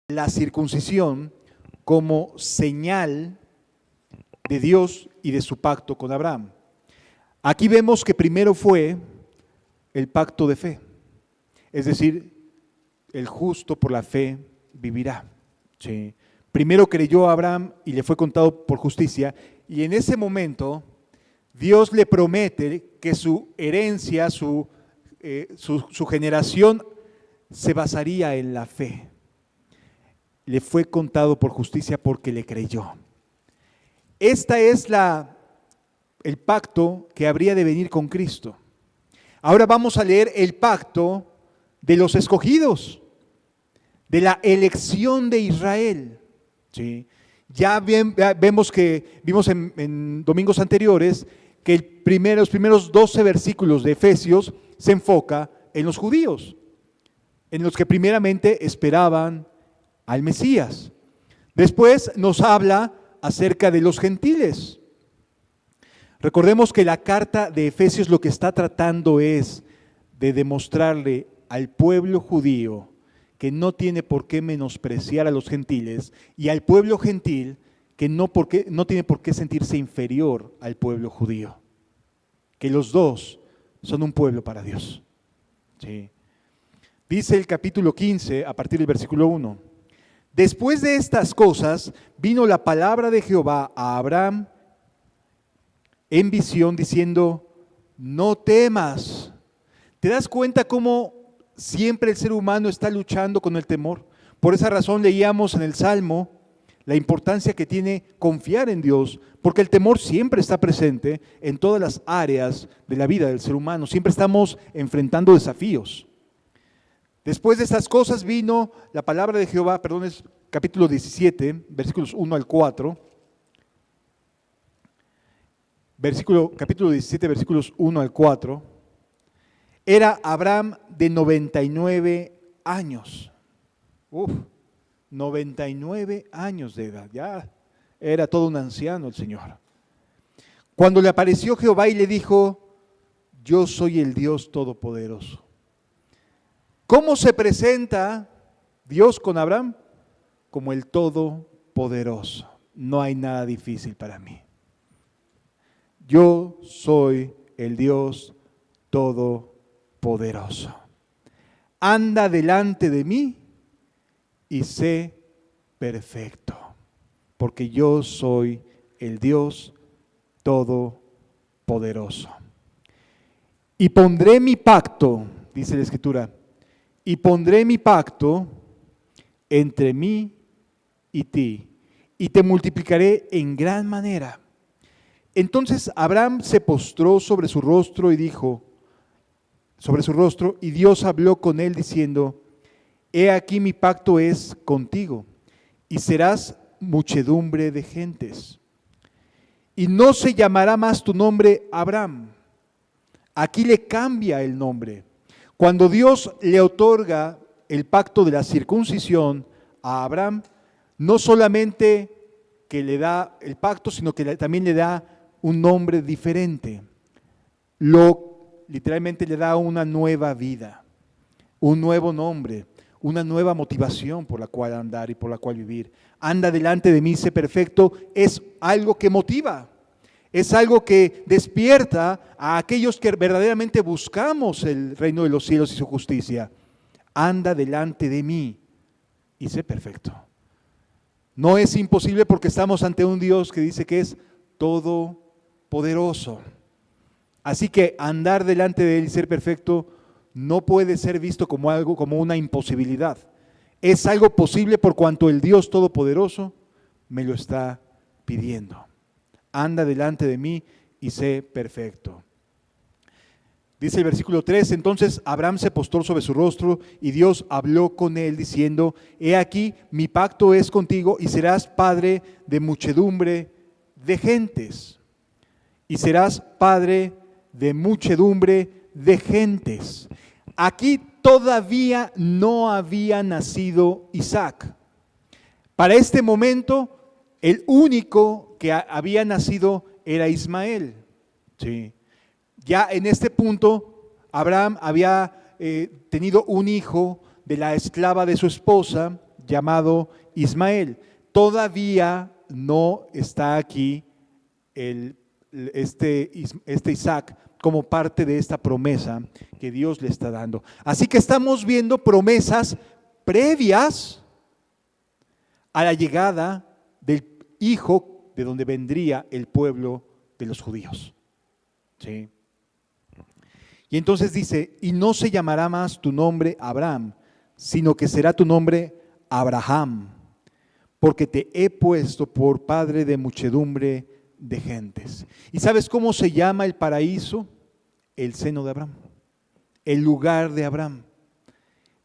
la circuncisión como señal de Dios y de su pacto con Abraham. Aquí vemos que primero fue el pacto de fe, es decir, el justo por la fe vivirá. Sí. Primero creyó a Abraham y le fue contado por justicia, y en ese momento Dios le promete que su herencia, su generación se basaría en la fe. Le fue contado por justicia porque le creyó. Esta es el pacto que habría de venir con Cristo. Ahora vamos a leer el pacto de los escogidos, de la elección de Israel. ¿Sí? Ya vimos en domingos anteriores que los primeros 12 versículos de Efesios se enfoca en los judíos, en los que primeramente esperaban al Mesías. Después nos habla acerca de los gentiles. Recordemos que la carta de Efesios lo que está tratando es de demostrarle al pueblo judío que no tiene por qué menospreciar a los gentiles, y al pueblo gentil que no tiene por qué sentirse inferior al pueblo judío, que los dos son un pueblo para Dios. ¿Sí? Dice el capítulo 15 a partir del versículo 1: Después de estas cosas vino la palabra de Jehová a Abraham en visión diciendo: no temas. ¿Te das cuenta cómo siempre el ser humano está luchando con el temor? Por esa razón leíamos en el Salmo la importancia que tiene confiar en Dios, porque el temor siempre está presente en todas las áreas de la vida del ser humano. Siempre estamos enfrentando desafíos. Después de estas cosas vino la palabra de Jehová, es capítulo 17, versículos 1 al 4. Capítulo 17, versículos 1 al 4. Era Abraham de 99 años. 99 años de edad, ya era todo un anciano el Señor. Cuando le apareció Jehová y le dijo: yo soy el Dios Todopoderoso. ¿Cómo se presenta Dios con Abraham? Como el Todopoderoso. No hay nada difícil para mí. Yo soy el Dios Todopoderoso. Anda delante de mí y sé perfecto, porque yo soy el Dios Todopoderoso. Y pondré mi pacto, dice la Escritura, y pondré mi pacto entre mí y ti, y te multiplicaré en gran manera. Entonces Abraham se postró sobre su rostro y Dios habló con él diciendo: he aquí mi pacto es contigo, y serás muchedumbre de gentes. Y no se llamará más tu nombre Abraham. Aquí le cambia el nombre. Cuando Dios le otorga el pacto de la circuncisión a Abraham, no solamente que le da el pacto, sino que también le da un nombre diferente. Literalmente le da una nueva vida, un nuevo nombre, una nueva motivación por la cual andar y por la cual vivir. Anda delante de mí, sé perfecto, es algo que motiva, es algo que despierta a aquellos que verdaderamente buscamos el reino de los cielos y su justicia. Anda delante de mí y sé perfecto. No es imposible porque estamos ante un Dios que dice que es todopoderoso. Así que andar delante de Él y ser perfecto no puede ser visto como una imposibilidad. Es algo posible por cuanto el Dios Todopoderoso me lo está pidiendo. Anda delante de mí y sé perfecto. Dice el versículo 3, entonces Abraham se postró sobre su rostro y Dios habló con él diciendo: he aquí, mi pacto es contigo y serás padre de muchedumbre de gentes. Y serás padre de muchedumbre de gentes. Aquí todavía no había nacido Isaac. Para este momento, el único que había nacido era Ismael. Sí. Ya en este punto, Abraham había tenido un hijo de la esclava de su esposa, llamado Ismael. Todavía no está aquí este Isaac como parte de esta promesa que Dios le está dando. Así que estamos viendo promesas previas a la llegada del hijo de donde vendría el pueblo de los judíos. ¿Sí? Y entonces dice, y no se llamará más tu nombre Abraham, sino que será tu nombre Abraham, porque te he puesto por padre de muchedumbre de gentes. ¿Y sabes cómo se llama el paraíso? El seno de Abraham, el lugar de Abraham.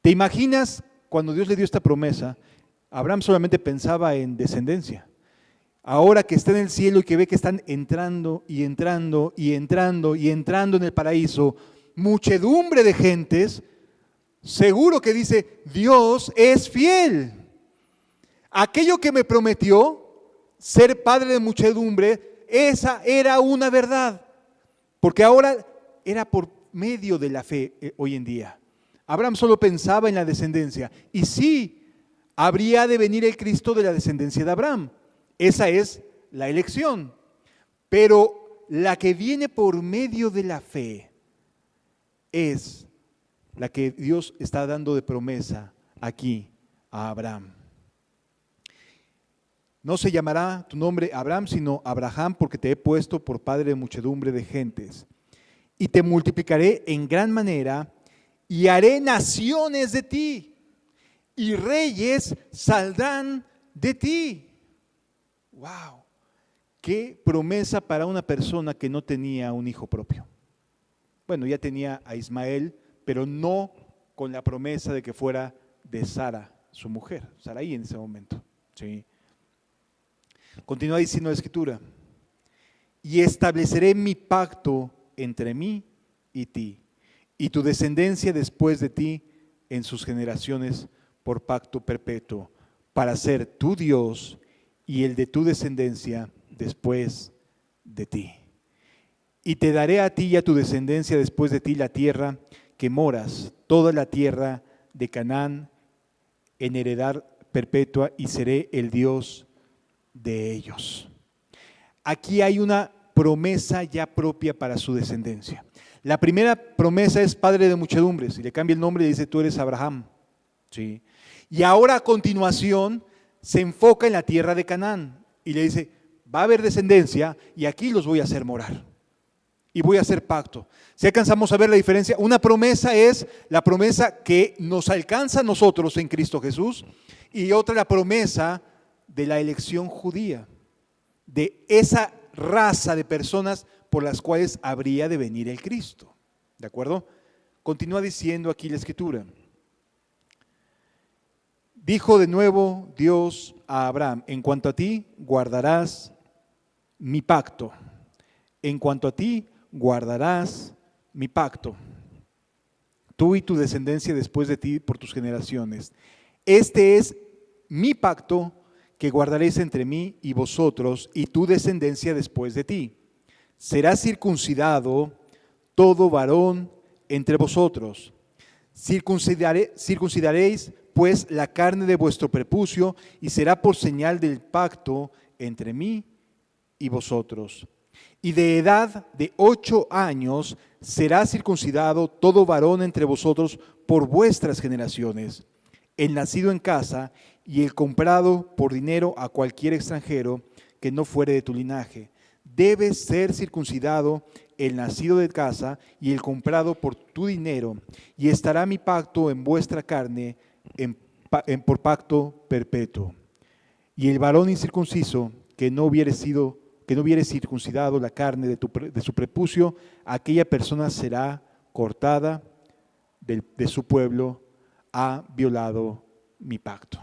¿Te imaginas cuando Dios le dio esta promesa? Abraham solamente pensaba en descendencia. Ahora que está en el cielo y que ve que están entrando y entrando y entrando y entrando en el paraíso, muchedumbre de gentes, seguro que dice, Dios es fiel. Aquello que me prometió, ser padre de muchedumbre, esa era una verdad. Porque ahora era por medio de la fe hoy en día. Abraham solo pensaba en la descendencia. Y sí, habría de venir el Cristo de la descendencia de Abraham. Esa es la elección. Pero la que viene por medio de la fe es la que Dios está dando de promesa aquí a Abraham. No se llamará tu nombre Abraham, sino Abraham, porque te he puesto por padre de muchedumbre de gentes. Y te multiplicaré en gran manera y haré naciones de ti, y reyes saldrán de ti. ¡Wow! Qué promesa para una persona que no tenía un hijo propio. Bueno, ya tenía a Ismael, pero no con la promesa de que fuera de Sara, su mujer, Sarai en ese momento. ¿Sí? Continúa diciendo la Escritura, y estableceré mi pacto entre mí y ti, y tu descendencia después de ti en sus generaciones por pacto perpetuo, para ser tu Dios y el de tu descendencia después de ti. Y te daré a ti y a tu descendencia después de ti la tierra que moras, toda la tierra de Canaán, en heredad perpetua, y seré el Dios de ellos. Aquí hay una promesa ya propia para su descendencia. La primera promesa es padre de muchedumbres, y le cambia el nombre y dice, tú eres Abraham. ¿Sí? Y ahora a continuación se enfoca en la tierra de Canaán y le dice, va a haber descendencia y aquí los voy a hacer morar. Y voy a hacer pacto. Si alcanzamos a ver la diferencia, una promesa es la promesa que nos alcanza a nosotros en Cristo Jesús, y otra la promesa de la elección judía, de esa raza de personas por las cuales habría de venir el Cristo. ¿De acuerdo? Continúa diciendo aquí la Escritura. Dijo de nuevo Dios a Abraham, en cuanto a ti guardarás mi pacto. En cuanto a ti guardarás mi pacto. Tú y tu descendencia después de ti por tus generaciones. Este es mi pacto que guardaréis entre mí y vosotros y tu descendencia después de ti. Será circuncidado todo varón entre vosotros. Circuncidaréis pues la carne de vuestro prepucio, y será por señal del pacto entre mí y vosotros. Y de edad de 8 años será circuncidado todo varón entre vosotros por vuestras generaciones, el nacido en casa y el comprado por dinero a cualquier extranjero que no fuere de tu linaje. Debe ser circuncidado el nacido de casa y el comprado por tu dinero, y estará mi pacto en vuestra carne por pacto perpetuo. Y el varón incircunciso que no hubiere circuncidado la carne de su prepucio, aquella persona será cortada de su pueblo, ha violado mi pacto.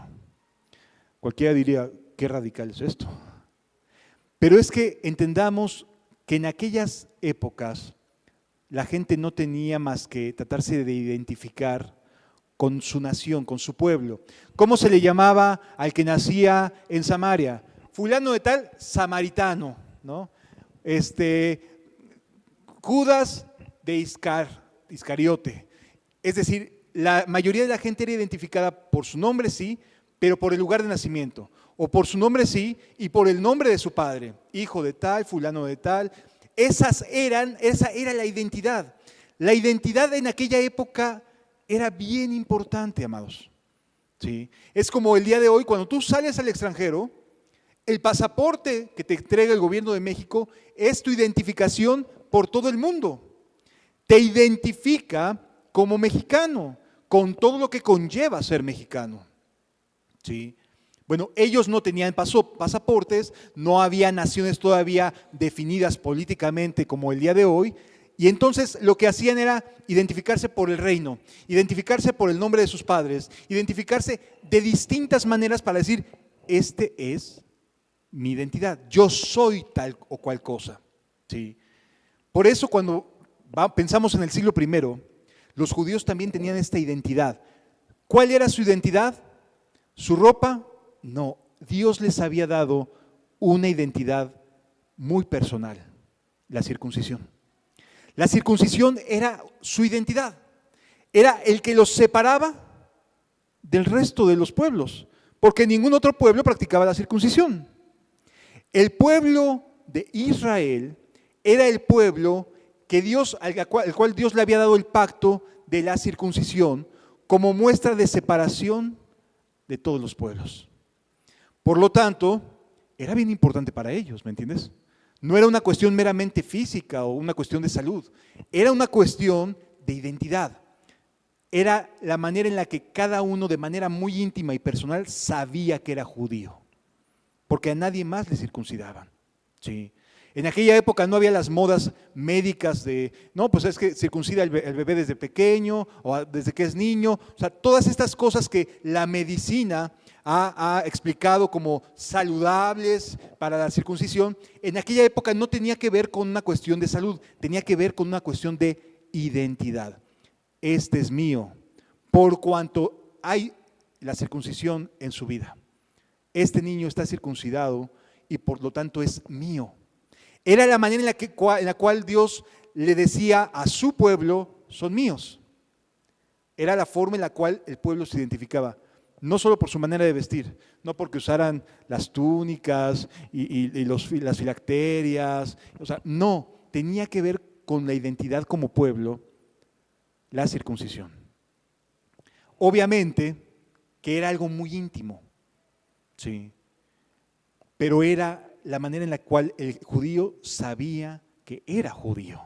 Cualquiera diría, qué radical es esto. Pero es que entendamos que en aquellas épocas la gente no tenía más que tratarse de identificar con su nación, con su pueblo. ¿Cómo se le llamaba al que nacía en Samaria? Fulano de tal, samaritano, ¿no? Judas de Iscariote. Es decir, la mayoría de la gente era identificada por su nombre, sí, pero por el lugar de nacimiento, o por su nombre sí, y por el nombre de su padre, hijo de tal, fulano de tal. Esa era la identidad. La identidad en aquella época era bien importante, amados. ¿Sí? Es como el día de hoy, cuando tú sales al extranjero, el pasaporte que te entrega el gobierno de México es tu identificación por todo el mundo. Te identifica como mexicano, con todo lo que conlleva ser mexicano. ¿Sí? Bueno, ellos no tenían pasaportes, no había naciones todavía definidas políticamente como el día de hoy, y entonces lo que hacían era identificarse por el reino, identificarse por el nombre de sus padres, identificarse de distintas maneras para decir, este es mi identidad, yo soy tal o cual cosa. ¿Sí? Por eso cuando pensamos en el siglo I, los judíos también tenían esta identidad. ¿Cuál era su identidad? ¿Su ropa? No, Dios les había dado una identidad muy personal, la circuncisión. La circuncisión era su identidad, era el que los separaba del resto de los pueblos, porque ningún otro pueblo practicaba la circuncisión. El pueblo de Israel era el pueblo que al cual Dios le había dado el pacto de la circuncisión como muestra de separación de todos los pueblos. Por lo tanto, era bien importante para ellos, ¿me entiendes? No era una cuestión meramente física o una cuestión de salud, era una cuestión de identidad. Era la manera en la que cada uno de manera muy íntima y personal sabía que era judío, porque a nadie más le circuncidaban. ¿Sí? En aquella época no había las modas médicas de, no, pues es que circuncida el bebé desde pequeño o desde que es niño. O sea, todas estas cosas que la medicina ha explicado como saludables para la circuncisión, en aquella época no tenía que ver con una cuestión de salud, tenía que ver con una cuestión de identidad. Este es mío, por cuanto hay la circuncisión en su vida. Este niño está circuncidado y por lo tanto es mío. Era la manera en la cual Dios le decía a su pueblo, son míos. Era la forma en la cual el pueblo se identificaba, no solo por su manera de vestir, no porque usaran las túnicas y las filacterias, o sea, no, tenía que ver con la identidad como pueblo, la circuncisión. Obviamente que era algo muy íntimo, sí, pero era la manera en la cual el judío sabía que era judío.